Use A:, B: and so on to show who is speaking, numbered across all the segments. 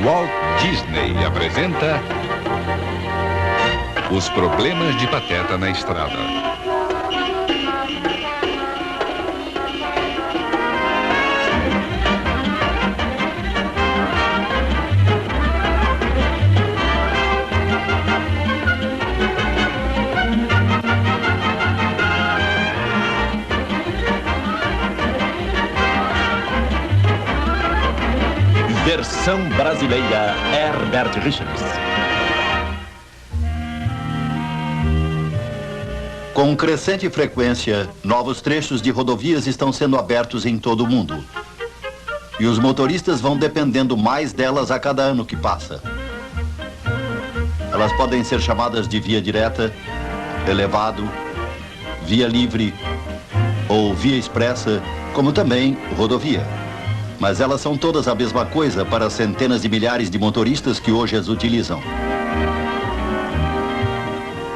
A: Walt Disney apresenta Os Problemas de Pateta na Estrada.
B: Versão brasileira, Herbert Richards.
C: Com crescente frequência, novos trechos de rodovias estão sendo abertos em todo o mundo. E os motoristas vão dependendo mais delas a cada ano que passa. Elas podem ser chamadas de via direta, elevado, via livre ou via expressa, como também rodovia. Mas elas são todas a mesma coisa para as centenas de milhares de motoristas que hoje as utilizam.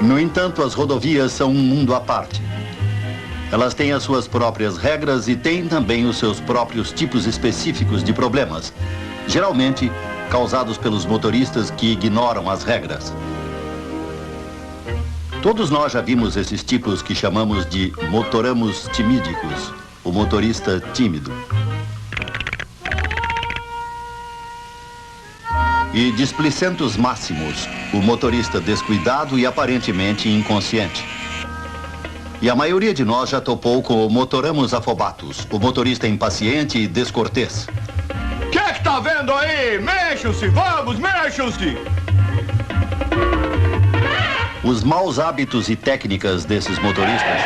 C: No entanto, as rodovias são um mundo à parte. Elas têm as suas próprias regras e têm também os seus próprios tipos específicos de problemas, geralmente causados pelos motoristas que ignoram as regras. Todos nós já vimos esses tipos que chamamos de motoramos timídicos, o motorista tímido. E displicentos máximos, o motorista descuidado e aparentemente inconsciente. E a maioria de nós já topou com o motoramos afobatus, o motorista impaciente e descortês.
D: Que tá vendo aí? Mexam-se, vamos, mexam-se!
C: Os maus hábitos e técnicas desses motoristas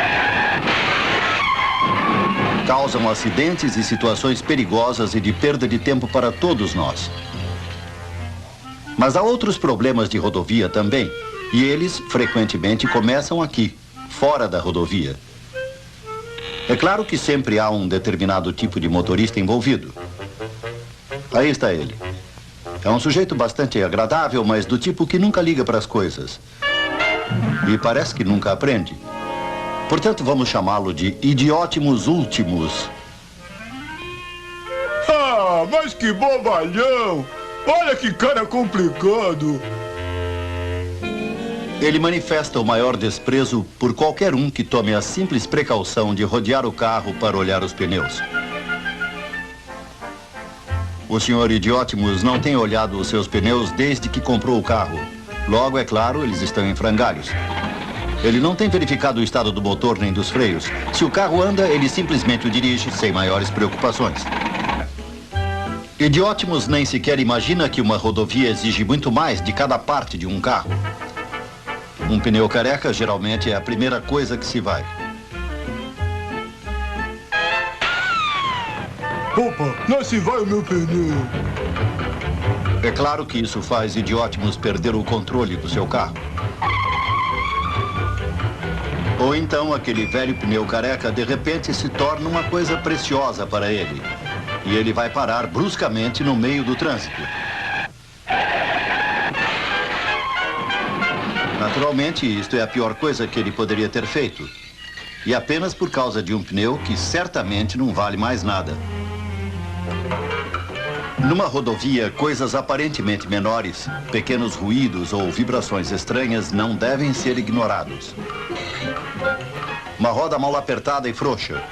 C: causam acidentes e situações perigosas e de perda de tempo para todos nós. Mas há outros problemas de rodovia também, e eles frequentemente começam aqui, fora da rodovia. É claro que sempre há um determinado tipo de motorista envolvido. Aí está ele. É um sujeito bastante agradável, mas do tipo que nunca liga para as coisas. E parece que nunca aprende. Portanto, vamos chamá-lo de idiotimus últimos.
D: Ah, mas que bobalhão! Olha que cara complicado!
C: Ele manifesta o maior desprezo por qualquer um que tome a simples precaução de rodear o carro para olhar os pneus. O senhor Idiotimus não tem olhado os seus pneus desde que comprou o carro. Logo, é claro, eles estão em frangalhos. Ele não tem verificado o estado do motor nem dos freios. Se o carro anda, ele simplesmente o dirige sem maiores preocupações. Idiotimus nem sequer imagina que uma rodovia exige muito mais de cada parte de um carro. Um pneu careca geralmente é a primeira coisa que se vai.
D: Opa, lá se vai o meu pneu!
C: É claro que isso faz Idiotimus perder o controle do seu carro. Ou então aquele velho pneu careca de repente se torna uma coisa preciosa para ele. E ele vai parar bruscamente no meio do trânsito. Naturalmente, isto é a pior coisa que ele poderia ter feito. E apenas por causa de um pneu que certamente não vale mais nada. Numa rodovia, coisas aparentemente menores, pequenos ruídos ou vibrações estranhas não devem ser ignorados. Uma roda mal apertada e frouxa.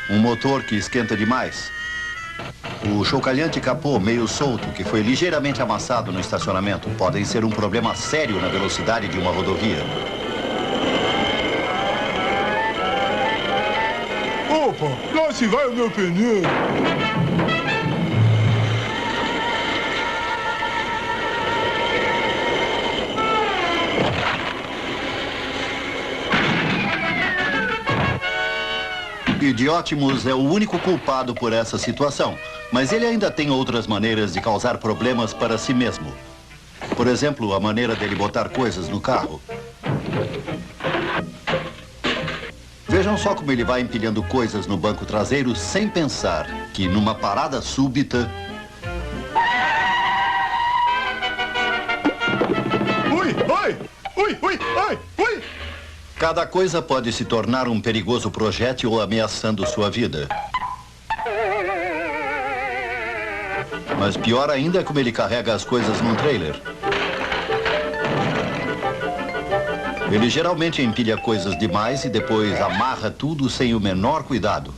C: Um motor que esquenta demais. O chocalhante capô meio solto, que foi ligeiramente amassado no estacionamento, podem ser um problema sério na velocidade de uma rodovia.
D: Opa, lá se vai o meu pneu!
C: Idiotimus é o único culpado por essa situação, mas ele ainda tem outras maneiras de causar problemas para si mesmo. Por exemplo, a maneira dele botar coisas no carro. Vejam só como ele vai empilhando coisas no banco traseiro sem pensar que numa parada súbita...
D: Ui, ai! Ui, ui, ai, ui!
C: Cada coisa pode se tornar um perigoso projétil ameaçando sua vida. Mas pior ainda é como ele carrega as coisas num trailer. Ele geralmente empilha coisas demais e depois amarra tudo sem o menor cuidado.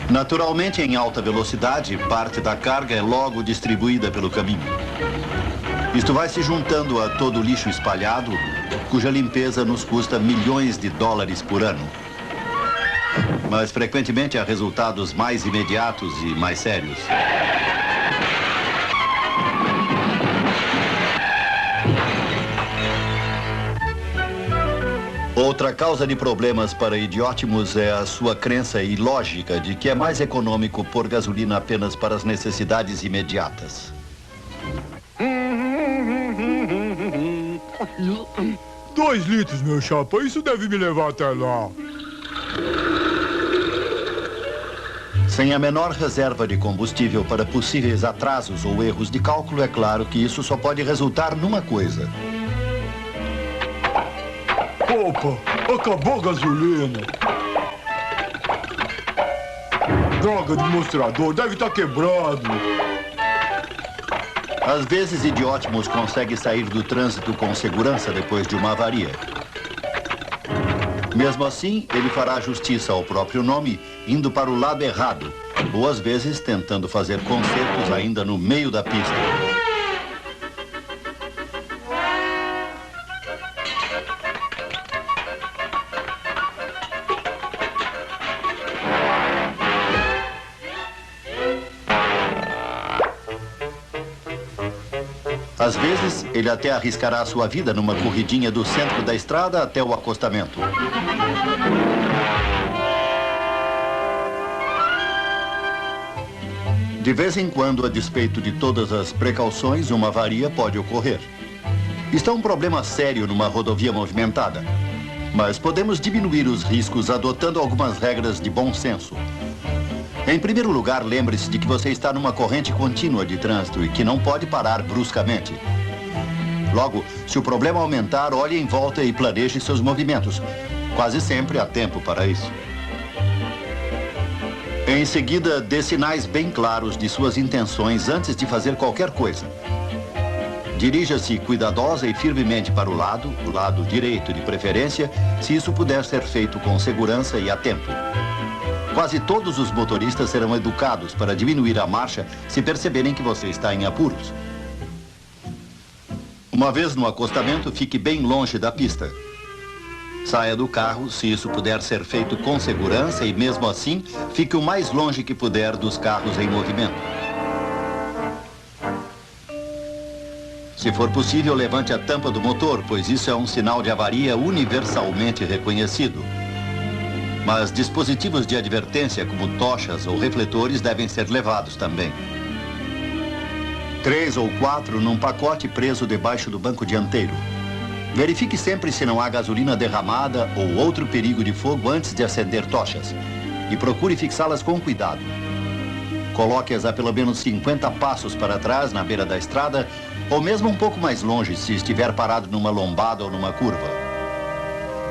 C: Naturalmente, em alta velocidade, parte da carga é logo distribuída pelo caminho. Isto vai se juntando a todo o lixo espalhado, cuja limpeza nos custa milhões de dólares por ano. Mas frequentemente há resultados mais imediatos e mais sérios. Outra causa de problemas para Idiótimos é a sua crença ilógica de que é mais econômico pôr gasolina apenas para as necessidades imediatas.
D: 2 litros, meu chapa. Isso deve me levar até lá.
C: Sem a menor reserva de combustível para possíveis atrasos ou erros de cálculo, é claro que isso só pode resultar numa coisa.
D: Opa, acabou a gasolina. Droga de mostrador, deve estar quebrado.
C: Às vezes, Idiótimos consegue sair do trânsito com segurança depois de uma avaria. Mesmo assim, ele fará justiça ao próprio nome, indo para o lado errado, ou às vezes tentando fazer concertos ainda no meio da pista. Às vezes, ele até arriscará a sua vida numa corridinha do centro da estrada até o acostamento. De vez em quando, a despeito de todas as precauções, uma avaria pode ocorrer. Isto é um problema sério numa rodovia movimentada. Mas podemos diminuir os riscos adotando algumas regras de bom senso. Em primeiro lugar, lembre-se de que você está numa corrente contínua de trânsito e que não pode parar bruscamente. Logo, se o problema aumentar, olhe em volta e planeje seus movimentos. Quase sempre há tempo para isso. Em seguida, dê sinais bem claros de suas intenções antes de fazer qualquer coisa. Dirija-se cuidadosa e firmemente para o lado direito de preferência, se isso puder ser feito com segurança e a tempo. Quase todos os motoristas serão educados para diminuir a marcha se perceberem que você está em apuros. Uma vez no acostamento, fique bem longe da pista. Saia do carro se isso puder ser feito com segurança e, mesmo assim, fique o mais longe que puder dos carros em movimento. Se for possível, levante a tampa do motor, pois isso é um sinal de avaria universalmente reconhecido. Mas dispositivos de advertência, como tochas ou refletores, devem ser levados também. 3 ou 4 num pacote preso debaixo do banco dianteiro. Verifique sempre se não há gasolina derramada ou outro perigo de fogo antes de acender tochas. E procure fixá-las com cuidado. Coloque-as a pelo menos 50 passos para trás, na beira da estrada, ou mesmo um pouco mais longe, se estiver parado numa lombada ou numa curva.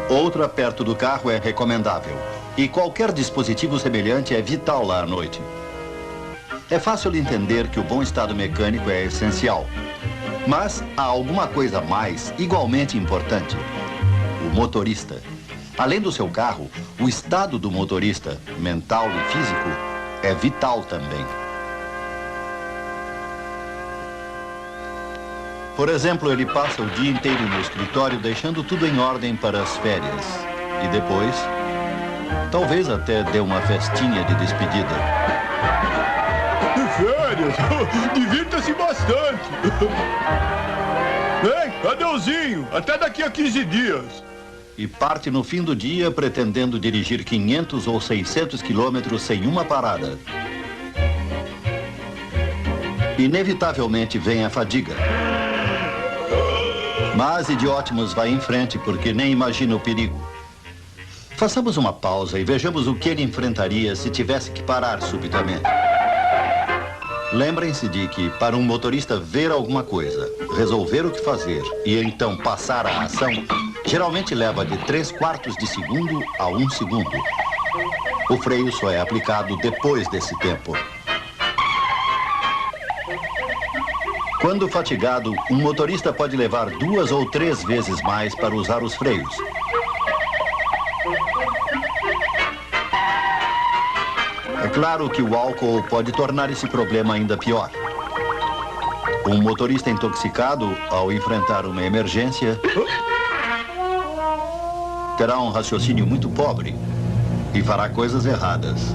C: Outra perto do carro é recomendável. E qualquer dispositivo semelhante é vital lá à noite. É fácil entender que o bom estado mecânico é essencial. Mas há alguma coisa mais igualmente importante. O motorista. Além do seu carro, o estado do motorista, mental e físico, é vital também. Por exemplo, ele passa o dia inteiro no escritório deixando tudo em ordem para as férias. E depois, talvez até dê uma festinha de despedida.
D: Férias? Divirta-se bastante. Ei, adeuzinho. Até daqui a 15 dias.
C: E parte no fim do dia pretendendo dirigir 500 ou 600 quilômetros sem uma parada. Inevitavelmente vem a fadiga. Mas Idiótimos vai em frente porque nem imagina o perigo. Façamos uma pausa e vejamos o que ele enfrentaria se tivesse que parar subitamente. Lembrem-se de que, para um motorista ver alguma coisa, resolver o que fazer e então passar à ação, geralmente leva de 3/4 de segundo a 1 segundo. O freio só é aplicado depois desse tempo. Quando fatigado, um motorista pode levar 2 ou 3 vezes mais para usar os freios. É claro que o álcool pode tornar esse problema ainda pior. Um motorista intoxicado, ao enfrentar uma emergência, terá um raciocínio muito pobre e fará coisas erradas.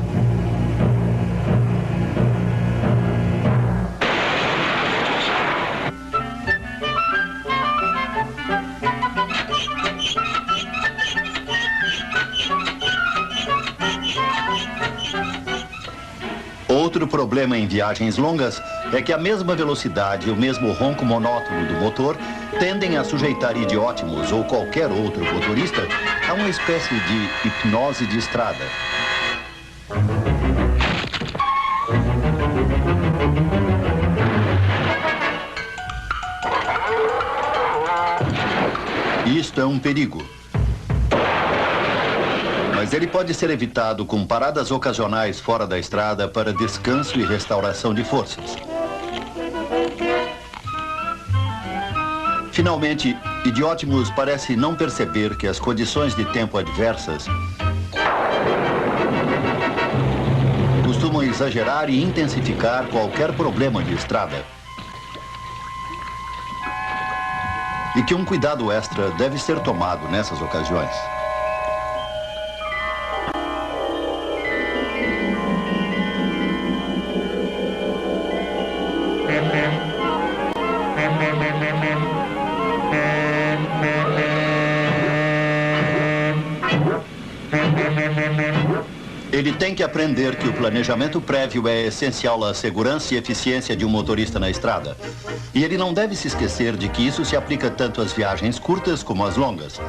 C: Outro problema em viagens longas é que a mesma velocidade e o mesmo ronco monótono do motor tendem a sujeitar idiótimos ou qualquer outro motorista a uma espécie de hipnose de estrada. Isto é um perigo. Mas ele pode ser evitado com paradas ocasionais fora da estrada para descanso e restauração de forças. Finalmente, idiótimos parece não perceber que as condições de tempo adversas costumam exagerar e intensificar qualquer problema de estrada. E que um cuidado extra deve ser tomado nessas ocasiões. Ele tem que aprender que o planejamento prévio é essencial à segurança e eficiência de um motorista na estrada. E ele não deve se esquecer de que isso se aplica tanto às viagens curtas como às longas.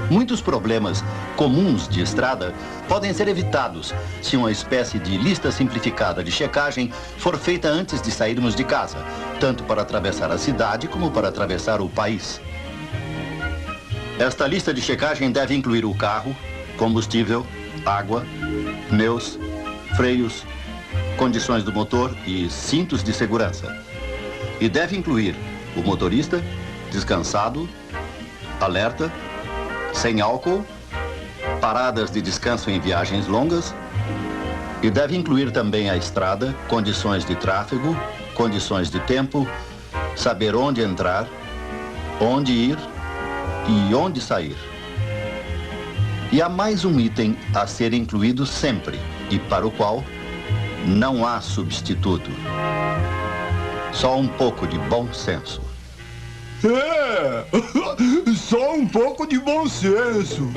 C: Muitos problemas comuns de estrada podem ser evitados se uma espécie de lista simplificada de checagem for feita antes de sairmos de casa, tanto para atravessar a cidade como para atravessar o país. Esta lista de checagem deve incluir o carro, combustível, água, pneus, freios, condições do motor e cintos de segurança. E deve incluir o motorista, descansado, alerta, sem álcool, paradas de descanso em viagens longas, e deve incluir também a estrada, condições de tráfego, condições de tempo, saber onde entrar, onde ir e onde sair. E há mais um item a ser incluído sempre e para o qual não há substituto. Só um pouco de bom senso.
D: É, só um pouco de bom senso.